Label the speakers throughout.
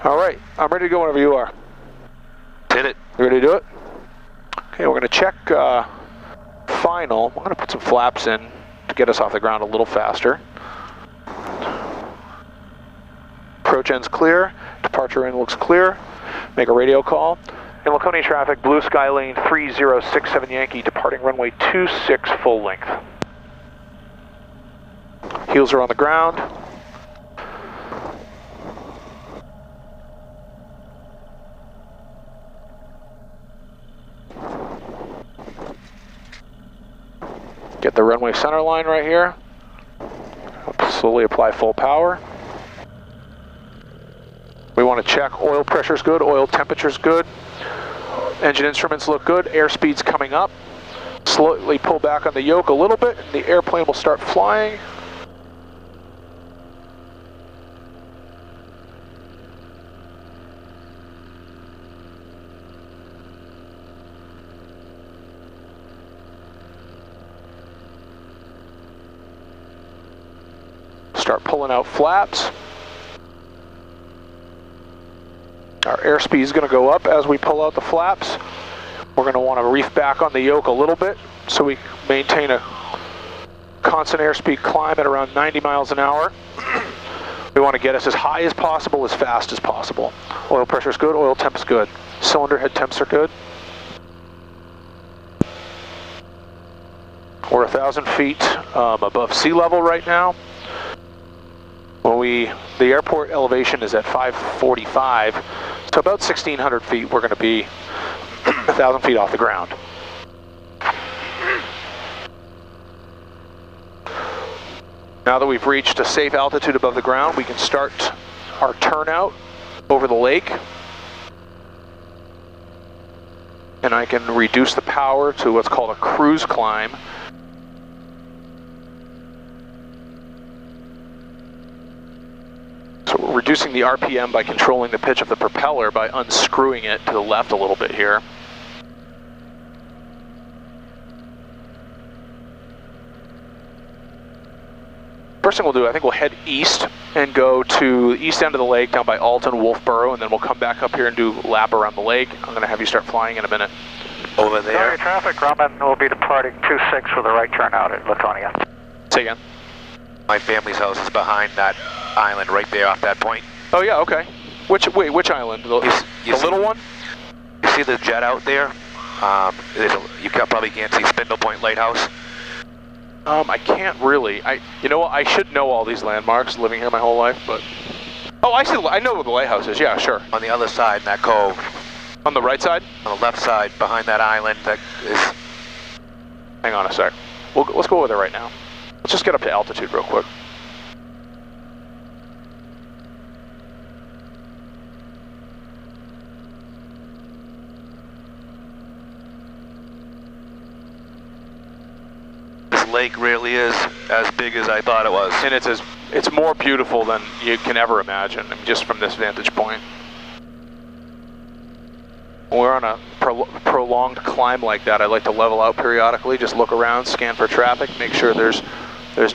Speaker 1: All right, I'm ready to go whenever you are.
Speaker 2: Hit it.
Speaker 1: You ready to do it? Okay, we're going to check final. I'm going to put some flaps in to get us off the ground a little faster. Approach end's clear. Departure end looks clear. Make a radio call. In Laconia traffic, blue sky lane 3067 Yankee, departing runway 26 full length. Heels are on the ground. Get the runway center line right here. Slowly apply full power. We want to check oil pressure's good, oil temperature's good. Engine instruments look good, airspeed's coming up. Slowly pull back on the yoke a little bit, and the airplane will start flying. Start pulling out flaps. Our airspeed is going to go up as we pull out the flaps. We're going to want to reef back on the yoke a little bit so we maintain a constant airspeed climb at around 90 miles an hour. We want to get us as high as possible, as fast as possible. Oil pressure is good, oil temp is good. Cylinder head temps are good. We're 1,000 feet above sea level right now. When the airport elevation is at 545, so about 1,600 feet, we're going to be 1,000 feet off the ground. Now that we've reached a safe altitude above the ground, we can start our turnout over the lake. And I can reduce the power to what's called a cruise climb. So we're reducing the RPM by controlling the pitch of the propeller by unscrewing it to the left a little bit here. First thing we'll do, I think we'll head east and go to the east end of the lake down by Alton, Wolfboro, and then we'll come back up here and do a lap around the lake. I'm going to have you start flying in a minute.
Speaker 2: Over there.
Speaker 3: Sorry, traffic, Grumman will be departing 26 with a right turn out at Laconia.
Speaker 1: Say again.
Speaker 2: My family's house is behind that island right there off that point.
Speaker 1: Oh yeah, okay. Which island? The little one?
Speaker 2: You see the jet out there? You probably can't see Spindle Point Lighthouse.
Speaker 1: I can't really. You know what? I should know all these landmarks, living here my whole life, but... Oh, I see. I know where the lighthouse is. Yeah, sure.
Speaker 2: On the other side in that cove.
Speaker 1: On the right side?
Speaker 2: On the left side, behind that island that is...
Speaker 1: Hang on a sec. Let's go over there right now. Let's just get up to altitude real quick.
Speaker 2: This lake really is as big as I thought it was.
Speaker 1: And it's more beautiful than you can ever imagine, just from this vantage point. When we're on a prolonged climb like that, I like to level out periodically, just look around, scan for traffic, make sure there's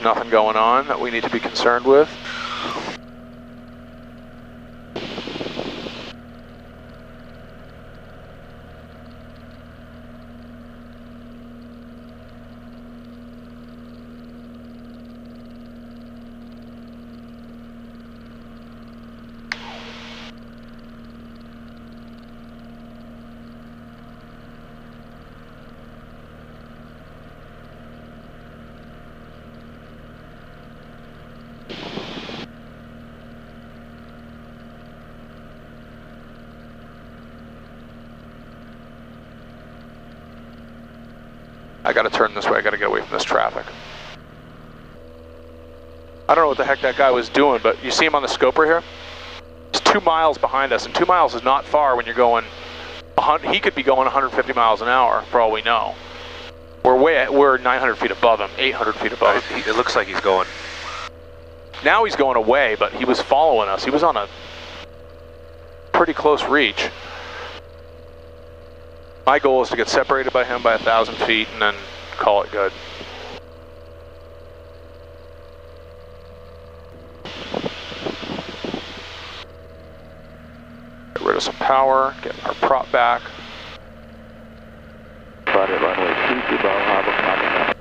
Speaker 1: nothing going on that we need to be concerned with. I gotta turn this way, I gotta get away from this traffic. I don't know what the heck that guy was doing, but you see him on the scoper here? It's 2 miles behind us, and 2 miles is not far when you're going, he could be going 150 miles an hour, for all we know. We're 900 feet above him, 800 feet above him.
Speaker 2: It looks like he's going.
Speaker 1: Now he's going away, but he was following us. He was on a pretty close reach. My goal is to get separated by him by 1,000 feet and then call it good. some power, get our prop back.
Speaker 4: Spotted runway 22, Bravo, Harbor, climbing up.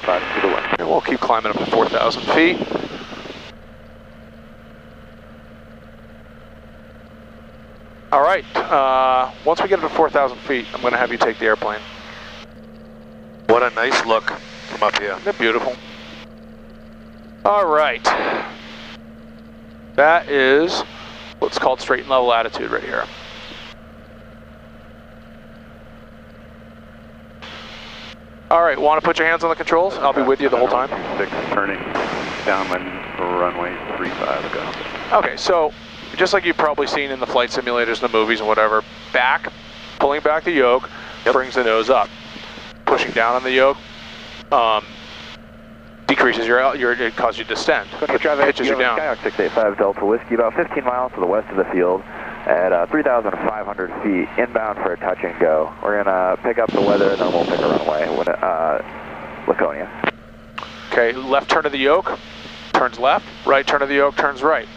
Speaker 4: 5 to the left.
Speaker 1: And we'll keep climbing up to 4,000 feet. All right, once we get up to 4,000 feet, I'm going to have you take the airplane.
Speaker 2: What a nice look from up here.
Speaker 1: Isn't that beautiful? All right. That is what's called straight and level attitude right here. All right, want to put your hands on the controls? I'll be with you the whole time.
Speaker 4: 6 turning downwind runway 35, go.
Speaker 1: Okay, so just like you've probably seen in the flight simulators and the movies and whatever, pulling back the yoke brings the nose up. Pushing down on the yoke decreases it causes you to descend. Pitches you down.
Speaker 4: Skyhawk 685 Delta Whiskey, about 15 miles to the west of the field at 3,500 feet, inbound for a touch and go. We're gonna pick up the weather and then we'll pick a runway with Laconia.
Speaker 1: Okay, left turn of the yoke, turns left, right turn of the yoke, turns right.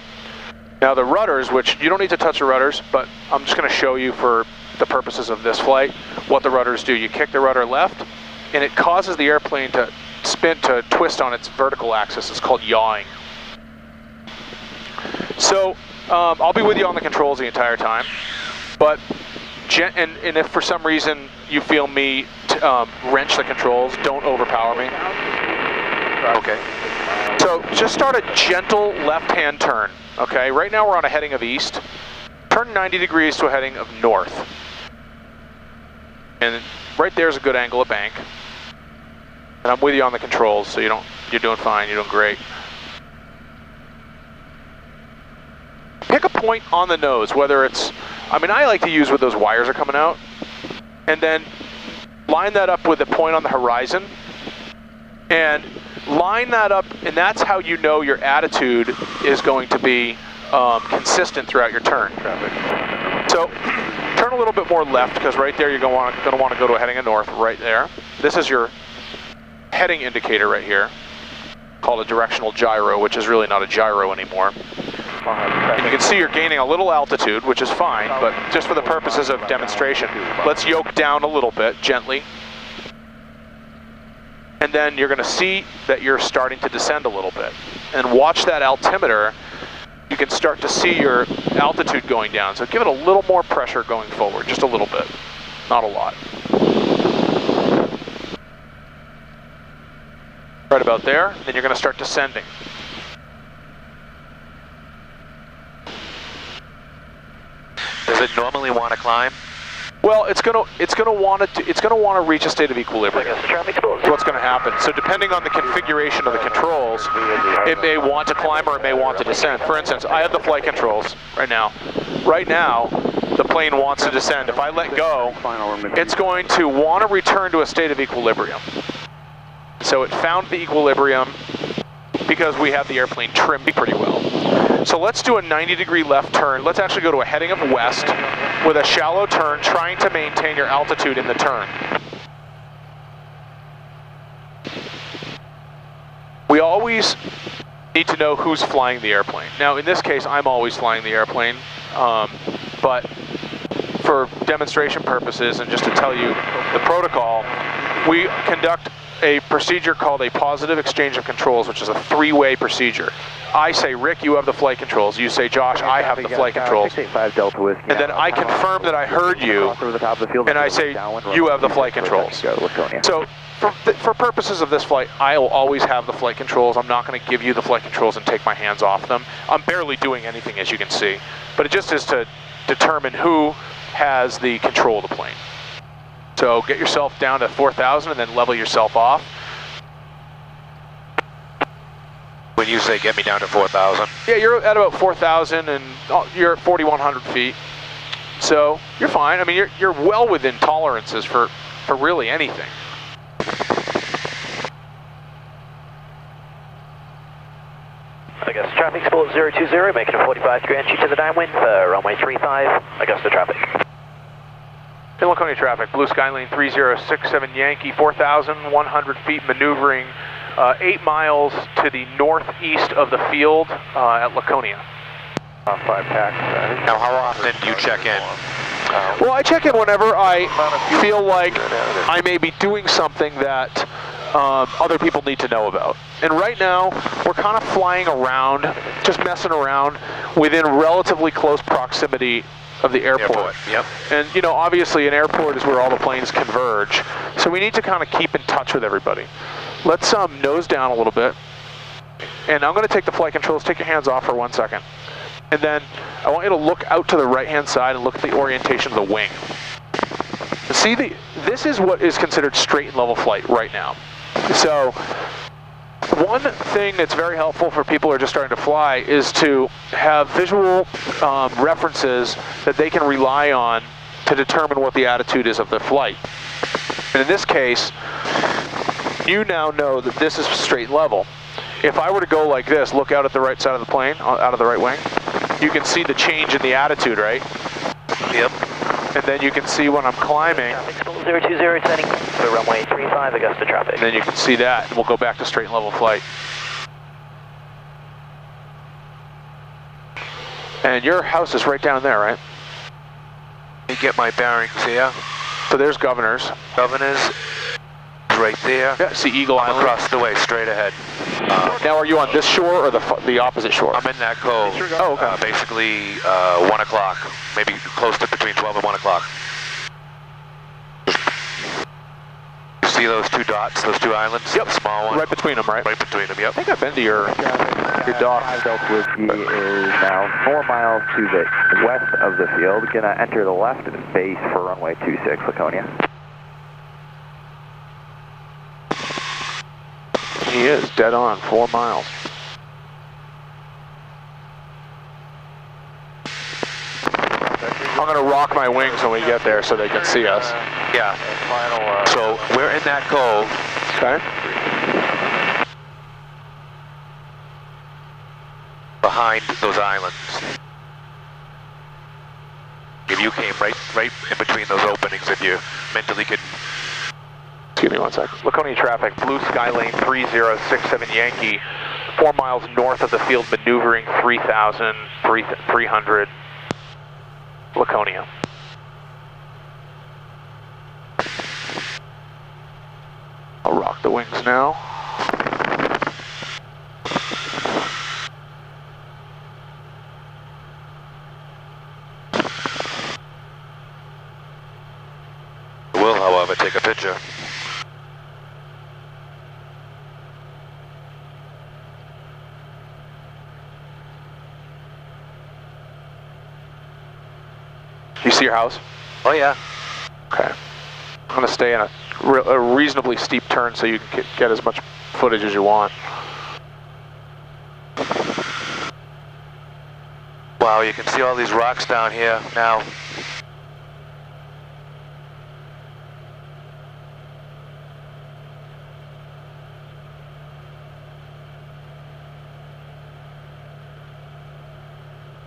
Speaker 1: Now the rudders, which you don't need to touch the rudders, but I'm just gonna show you for the purposes of this flight, what the rudders do. You kick the rudder left, and it causes the airplane to twist on its vertical axis. It's called yawing. So I'll be with you on the controls the entire time, but and if for some reason you feel me wrench the controls, don't overpower me.
Speaker 2: Okay.
Speaker 1: So just start a gentle left-hand turn. Okay. Right now we're on a heading of east. Turn 90 degrees to a heading of north. And right there's a good angle of bank. And I'm with you on the controls, so you're doing fine, you're doing great. Pick a point on the nose, whether it's, I like to use where those wires are coming out, and then line that up with a point on the horizon, and line that up, and that's how you know your attitude is going to be consistent throughout your turn. So, turn a little bit more left, because right there you're going to want to go to a heading of north, right there. This is your heading indicator right here, called a directional gyro, which is really not a gyro anymore. And you can see you're gaining a little altitude, which is fine, but just for the purposes of demonstration, let's yoke down a little bit, gently. And then you're going to see that you're starting to descend a little bit. And watch that altimeter. You can start to see your altitude going down. So give it a little more pressure going forward, just a little bit, not a lot. Right about there, then you're going to start descending.
Speaker 2: Does it normally want to climb?
Speaker 1: Well, it's going to want to reach a state of equilibrium. That's what's going to happen. So depending on the configuration of the controls, it may want to climb or it may want to descend. For instance, I have the flight controls right now. Right now, the plane wants to descend. If I let go, it's going to want to return to a state of equilibrium. So it found the equilibrium because we have the airplane trimmed pretty well. So let's do a 90-degree left turn. Let's actually go to a heading of west with a shallow turn, trying to maintain your altitude in the turn. We always need to know who's flying the airplane. Now, in this case, I'm always flying the airplane, but for demonstration purposes and just to tell you the protocol, we conduct a procedure called a positive exchange of controls, which is a three-way procedure. I say, Rick, you have the flight controls. You say, Josh, I have the flight controls. And then I confirm that I heard you, and I say, you have the flight controls. So for purposes of this flight, I will always have the flight controls. I'm not going to give you the flight controls and take my hands off them. I'm barely doing anything, as you can see. But it just is to determine who has the control of the plane. So get yourself down to 4,000 and then level yourself off.
Speaker 2: When you say get me down to 4,000?
Speaker 1: Yeah, you're at about 4,000 and you're at 4,100 feet. So you're fine. I mean, you're well within tolerances for really anything.
Speaker 5: Augusta traffic, sport 020, making a 45-degree entry to the downwind for runway 35, Augusta traffic.
Speaker 1: In Laconia traffic, blue sky lane 3067 Yankee, 4,100 feet, maneuvering 8 miles to the northeast of the field at Laconia.
Speaker 3: 5 tax.
Speaker 2: Now, how often do you check in?
Speaker 1: Well, I check in whenever I feel like I may be doing something that other people need to know about. And right now, we're kind of flying around, just messing around within relatively close proximity of the airport.
Speaker 2: Yep.
Speaker 1: And, you know, obviously an airport is where all the planes converge. So we need to kind of keep in touch with everybody. Let's nose down a little bit. And I'm going to take the flight controls. Take your hands off for 1 second. And then I want you to look out to the right-hand side and look at the orientation of the wing. See, this is what is considered straight and level flight right now. So one thing that's very helpful for people who are just starting to fly is to have visual references that they can rely on to determine what the attitude is of their flight. And in this case, you now know that this is straight and level. If I were to go like this, look out at the right side of the plane, out of the right wing, you can see the change in the attitude, right?
Speaker 2: Yep.
Speaker 1: And then you can see when I'm climbing.
Speaker 5: 020 setting for runway 35 Augusta traffic.
Speaker 1: And then you can see that, and we'll go back to straight and level flight. And your house is right down there, right?
Speaker 2: Let me get my bearings here.
Speaker 1: So there's Governor's.
Speaker 2: Governor's right there.
Speaker 1: Yeah, see Eagle Island.
Speaker 2: Across the way, straight ahead.
Speaker 1: Now, are you on this shore or the opposite shore?
Speaker 2: I'm in that cove.
Speaker 1: Oh, okay.
Speaker 2: Basically 1 o'clock, maybe close to between 12 and 1 o'clock. See those two dots, those two islands?
Speaker 1: Yep.
Speaker 2: The small one?
Speaker 1: Right between them, right?
Speaker 2: Right between them, yep.
Speaker 1: I think I've been to your dock.
Speaker 4: Delta Whiskey is now 4 miles to the west of the field. Gonna enter the left base for runway 26, Laconia.
Speaker 1: He is dead on, 4 miles. I'm gonna rock my wings when we get there so they can see us.
Speaker 2: Yeah. So we're in that cove.
Speaker 1: Okay.
Speaker 2: Behind those islands. If you came right in between those openings, if you mentally could.
Speaker 1: Excuse me 1 second. Laconia traffic, blue sky lane 3067 Yankee, 4 miles north of the field, maneuvering 3,300 Laconia. I'll rock the wings now.
Speaker 2: I will, however, take a picture.
Speaker 1: You see your house?
Speaker 2: Oh yeah.
Speaker 1: Okay. I'm going to stay in a reasonably steep turn so you can get as much footage as you want.
Speaker 2: Wow, you can see all these rocks down here now.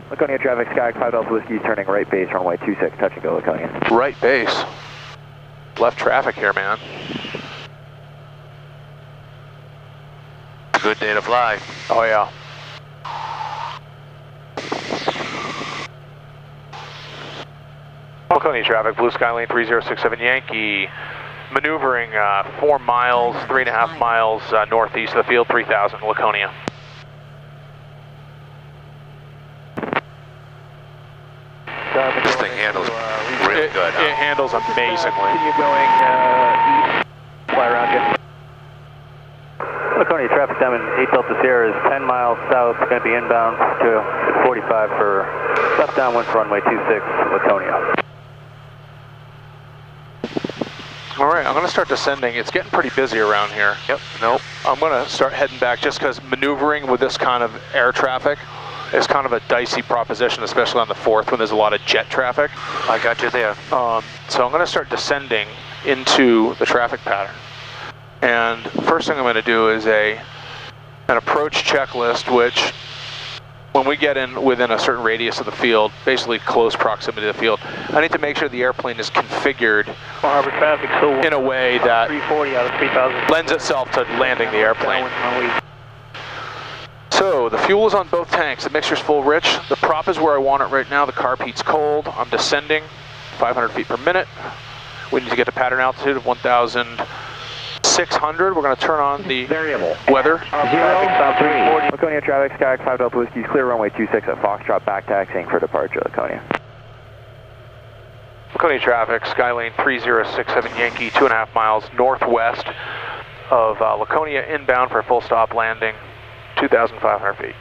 Speaker 4: Laconia traffic, Sky 5 Delta Whiskey, turning right base, runway 26, touch and go, Laconia.
Speaker 1: Right base. Left traffic here, man.
Speaker 2: Good day to fly.
Speaker 1: Oh, yeah. Laconia traffic, blue sky lane 3067 Yankee, maneuvering 4 miles, 3.5 miles northeast of the field, 3000 Laconia.
Speaker 2: This thing handles real good.
Speaker 1: It handles amazingly.
Speaker 3: Continue going east, fly around you. Laconia traffic, Diamond 8 Delta Sierra is 10 miles south, going to be inbound to 45 for left downwind for runway 26, Laconia.
Speaker 1: All right, I'm going to start descending. It's getting pretty busy around here.
Speaker 2: Yep, nope.
Speaker 1: I'm going to start heading back just because maneuvering with this kind of air traffic is kind of a dicey proposition, especially on the 4th when there's a lot of jet traffic.
Speaker 2: I got you there.
Speaker 1: So I'm going to start descending into the traffic pattern. And first thing I'm going to do is an approach checklist, which when we get in within a certain radius of the field, basically close proximity to the field, I need to make sure the airplane is configured
Speaker 3: Harbor traffic, so
Speaker 1: in a way that
Speaker 3: 340 out of 3,000.
Speaker 1: lends itself to landing the airplane. So the fuel is on both tanks. The mixture's full rich. The prop is where I want it right now. The carb heat's cold. I'm descending 500 feet per minute. We need to get to pattern altitude of 1,600. We're going to turn on the weather.
Speaker 4: Laconia traffic, Skyhawk 5 Delta Whiskey, clear runway 26 at Foxtrot, back taxiing for departure, Laconia.
Speaker 1: Laconia traffic, Skylane 3067 Yankee, 2.5 miles northwest of Laconia, inbound for a full stop landing, 2,500 feet.